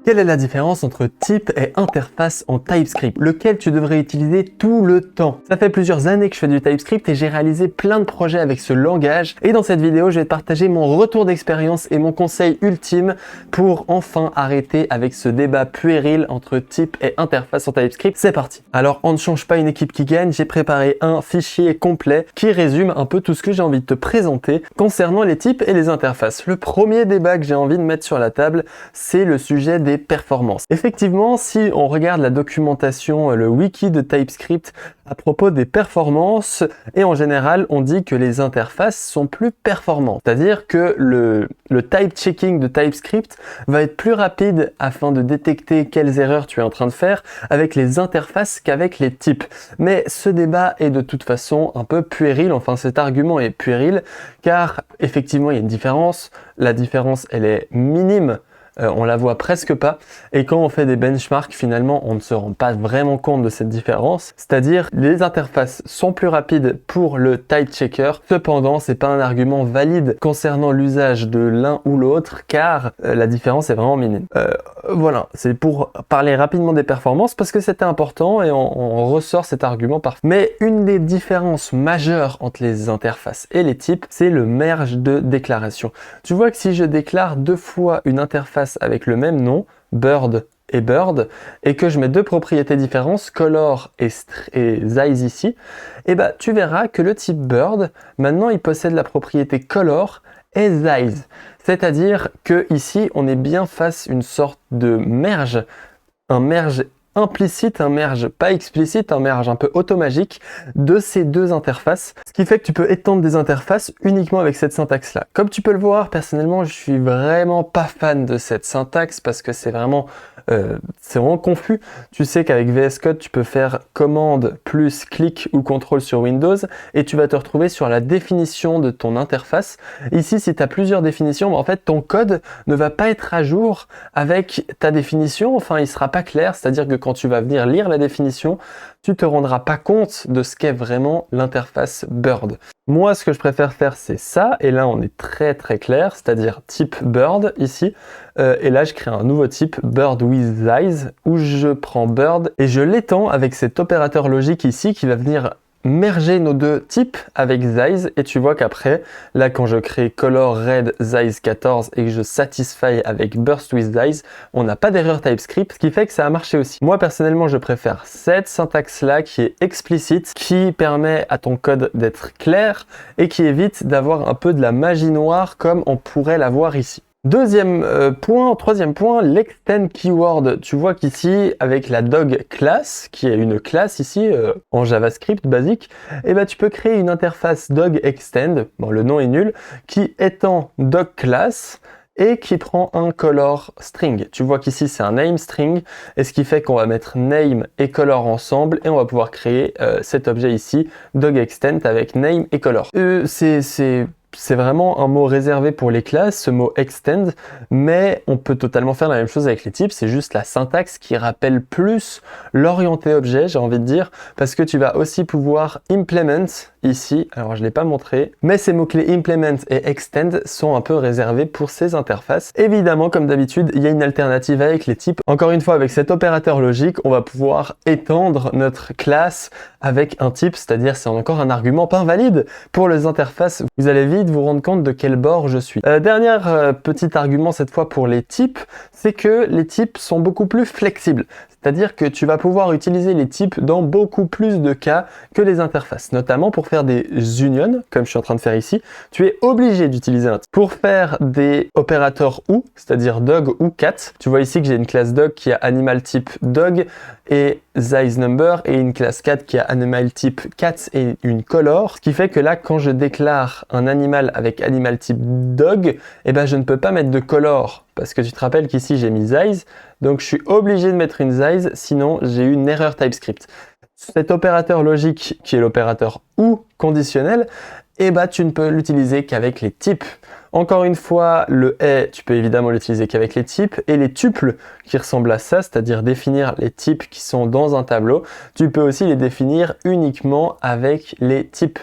Quelle est la différence entre type et interface en TypeScript, lequel tu devrais utiliser tout le temps? Ça fait plusieurs années que je fais du TypeScript et j'ai réalisé plein de projets avec ce langage. Et dans cette vidéo, je vais te partager mon retour d'expérience et mon conseil ultime pour enfin arrêter avec ce débat puéril entre type et interface en TypeScript. C'est parti! Alors, on ne change pas une équipe qui gagne. J'ai préparé un fichier complet qui résume un peu tout ce que j'ai envie de te présenter concernant les types et les interfaces. Le premier débat que j'ai envie de mettre sur la table, c'est le sujet des performances. Effectivement, si on regarde la documentation, le wiki de TypeScript à propos des performances, et en général, on dit que les interfaces sont plus performantes. C'est-à-dire que le type checking de TypeScript va être plus rapide afin de détecter quelles erreurs tu es en train de faire avec les interfaces qu'avec les types. Mais ce débat est de toute façon un peu puéril, enfin cet argument est puéril, car effectivement il y a une différence. La différence, elle est minime. On la voit presque pas, et quand on fait des benchmarks, finalement, on ne se rend pas vraiment compte de cette différence. C'est-à-dire, les interfaces sont plus rapides pour le type checker. Cependant, c'est pas un argument valide concernant l'usage de l'un ou l'autre, car la différence est vraiment minime. Voilà, c'est pour parler rapidement des performances, parce que c'était important, et on ressort cet argument parfois. Mais une des différences majeures entre les interfaces et les types, c'est le merge de déclaration. Tu vois que si je déclare deux fois une interface avec le même nom, bird et bird, et que je mets deux propriétés différentes, color et size ici, et bah tu verras que le type bird, maintenant il possède la propriété color et size. C'est-à-dire que ici on est bien face à une sorte de merge, un merge implicite, un merge pas explicite, un merge un peu automagique de ces deux interfaces, ce qui fait que tu peux étendre des interfaces uniquement avec cette syntaxe là. Comme tu peux le voir, personnellement je suis vraiment pas fan de cette syntaxe parce que c'est vraiment confus. Tu sais qu'avec VS Code tu peux faire commande plus clic ou contrôle sur Windows et tu vas te retrouver sur la définition de ton interface. Ici, si tu as plusieurs définitions, en fait ton code ne va pas être à jour avec ta définition, enfin il sera pas clair, c'est-à-dire que quand tu vas venir lire la définition, tu te rendras pas compte de ce qu'est vraiment l'interface Bird. Moi, ce que je préfère faire, c'est ça, et là on est très clair, c'est-à-dire type Bird ici, et là je crée un nouveau type Bird with size, où je prends Bird et je l'étends avec cet opérateur logique ici qui va venir merger nos deux types avec size, et tu vois qu'après, là quand je crée color red size 14 et que je satisfy avec burst with size, on n'a pas d'erreur TypeScript, ce qui fait que ça a marché aussi. Moi personnellement, je préfère cette syntaxe là qui est explicite, qui permet à ton code d'être clair et qui évite d'avoir un peu de la magie noire comme on pourrait l'avoir ici. Troisième point, l'extend keyword. Tu vois qu'ici, avec la dog class, qui est une classe ici en JavaScript basique, et ben tu peux créer une interface dog extend, bon le nom est nul, qui étend dog class et qui prend un color string. Tu vois qu'ici c'est un name string, et ce qui fait qu'on va mettre name et color ensemble, et on va pouvoir créer cet objet ici, dog extend avec name et color. C'est vraiment un mot réservé pour les classes, ce mot extend, mais on peut totalement faire la même chose avec les types, c'est juste la syntaxe qui rappelle plus l'orienté objet, j'ai envie de dire, parce que tu vas aussi pouvoir implement ici, alors je ne l'ai pas montré, mais ces mots-clés implement et extend sont un peu réservés pour ces interfaces. Évidemment, comme d'habitude, il y a une alternative avec les types. Encore une fois, avec cet opérateur logique, on va pouvoir étendre notre classe avec un type, c'est-à-dire c'est encore un argument pas invalide pour les interfaces. Vous allez vite vous rendre compte de quel bord je suis. Dernier petit argument cette fois pour les types, c'est que les types sont beaucoup plus flexibles. C'est-à-dire que tu vas pouvoir utiliser les types dans beaucoup plus de cas que les interfaces, notamment pour faire des unions, comme je suis en train de faire ici, tu es obligé d'utiliser un type. Pour faire des opérateurs ou, c'est-à-dire dog ou cat, tu vois ici que j'ai une classe dog qui a animal type dog et size number, et une classe cat qui a animal type cat et une color, ce qui fait que là, quand je déclare un animal avec animal type dog, eh ben je ne peux pas mettre de color, parce que tu te rappelles qu'ici j'ai mis size, donc je suis obligé de mettre une size, sinon j'ai eu une erreur TypeScript. Cet opérateur logique, qui est l'opérateur ou conditionnel, eh ben, tu ne peux l'utiliser qu'avec les types. Encore une fois, le et, tu peux évidemment l'utiliser qu'avec les types, et les tuples qui ressemblent à ça, c'est-à-dire définir les types qui sont dans un tableau, tu peux aussi les définir uniquement avec les types.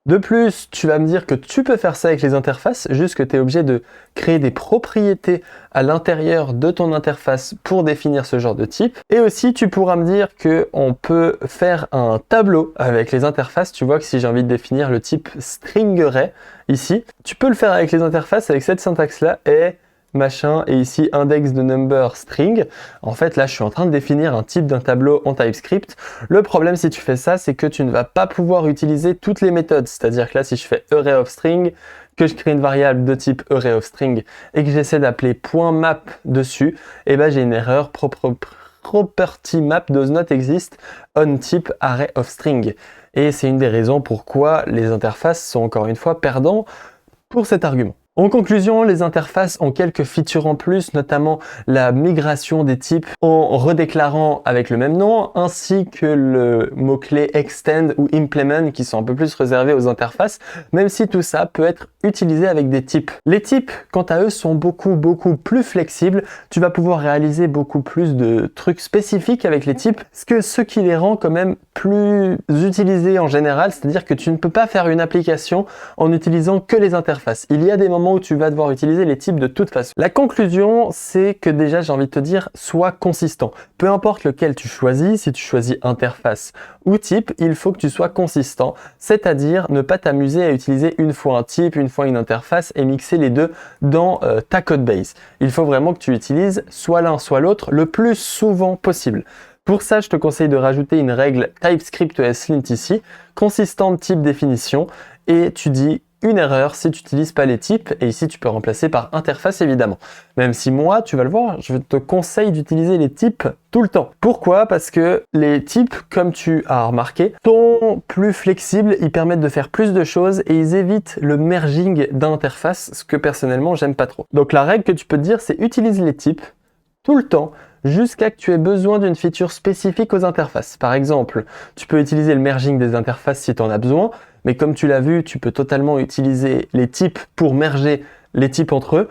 De plus, tu vas me dire que tu peux faire ça avec les interfaces, juste que tu es obligé de créer des propriétés à l'intérieur de ton interface pour définir ce genre de type. Et aussi, tu pourras me dire qu'on peut faire un tableau avec les interfaces. Tu vois que si j'ai envie de définir le type string-array ici, tu peux le faire avec les interfaces avec cette syntaxe-là et machin, et ici index de number string. En fait, là, je suis en train de définir un type d'un tableau en TypeScript. Le problème, si tu fais ça, c'est que tu ne vas pas pouvoir utiliser toutes les méthodes. C'est-à-dire que là, si je fais array of string, que je crée une variable de type array of string et que j'essaie d'appeler .map dessus, et ben j'ai une erreur property map does not exist on type array of string. Et c'est une des raisons pourquoi les interfaces sont encore une fois perdants pour cet argument. En conclusion, les interfaces ont quelques features en plus, notamment la migration des types en redéclarant avec le même nom, ainsi que le mot-clé extend ou implement qui sont un peu plus réservés aux interfaces, même si tout ça peut être utilisé avec des types. Les types, quant à eux, sont beaucoup plus flexibles. Tu vas pouvoir réaliser beaucoup plus de trucs spécifiques avec les types, ce qui les rend quand même plus utilisés en général, c'est-à-dire que tu ne peux pas faire une application en utilisant que les interfaces. Il y a des moments où tu vas devoir utiliser les types de toute façon. La conclusion, c'est que déjà, j'ai envie de te dire, sois consistant. Peu importe lequel tu choisis, si tu choisis interface ou type, il faut que tu sois consistant, c'est-à-dire ne pas t'amuser à utiliser une fois un type, une fois une interface et mixer les deux dans ta codebase. Il faut vraiment que tu utilises soit l'un, soit l'autre le plus souvent possible. Pour ça, je te conseille de rajouter une règle TypeScript ESLint ici, consistante type définition, et tu dis une erreur si tu n'utilises pas les types, et ici tu peux remplacer par interface évidemment. Même si moi, tu vas le voir, je te conseille d'utiliser les types tout le temps. Pourquoi? Parce que les types, comme tu as remarqué, sont plus flexibles, ils permettent de faire plus de choses et ils évitent le merging d'interfaces, ce que personnellement j'aime pas trop. Donc la règle que tu peux te dire, c'est utilise les types tout le temps, jusqu'à que tu aies besoin d'une feature spécifique aux interfaces. Par exemple, tu peux utiliser le merging des interfaces si tu en as besoin, mais comme tu l'as vu, tu peux totalement utiliser les types pour merger les types entre eux.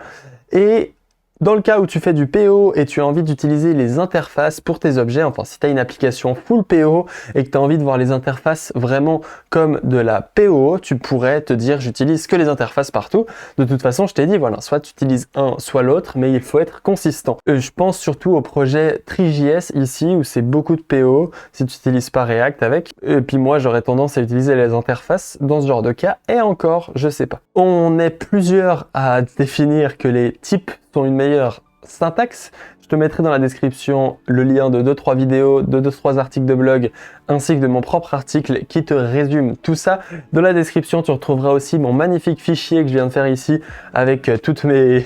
Et dans le cas où tu fais du PO et tu as envie d'utiliser les interfaces pour tes objets, enfin si tu as une application full PO et que tu as envie de voir les interfaces vraiment comme de la PO, tu pourrais te dire j'utilise que les interfaces partout. De toute façon, je t'ai dit, voilà, soit tu utilises un, soit l'autre, mais il faut être consistant. Je pense surtout au projet Three.js ici où c'est beaucoup de PO si tu n'utilises pas React avec. Et puis moi, j'aurais tendance à utiliser les interfaces dans ce genre de cas et encore, je sais pas. On est plusieurs à définir que les types sont une meilleure syntaxe. Je te mettrai dans la description le lien de 2-3 vidéos, de 2-3 articles de blog, ainsi que de mon propre article qui te résume tout ça. Dans la description, tu retrouveras aussi mon magnifique fichier que je viens de faire ici avec toutes mes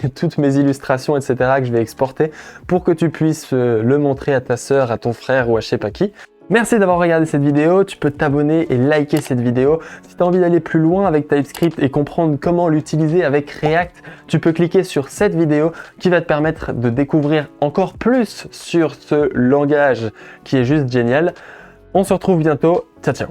illustrations, etc. que je vais exporter pour que tu puisses le montrer à ta sœur, à ton frère ou à je sais pas qui. Merci d'avoir regardé cette vidéo, tu peux t'abonner et liker cette vidéo. Si tu as envie d'aller plus loin avec TypeScript et comprendre comment l'utiliser avec React, tu peux cliquer sur cette vidéo qui va te permettre de découvrir encore plus sur ce langage qui est juste génial. On se retrouve bientôt, ciao ciao.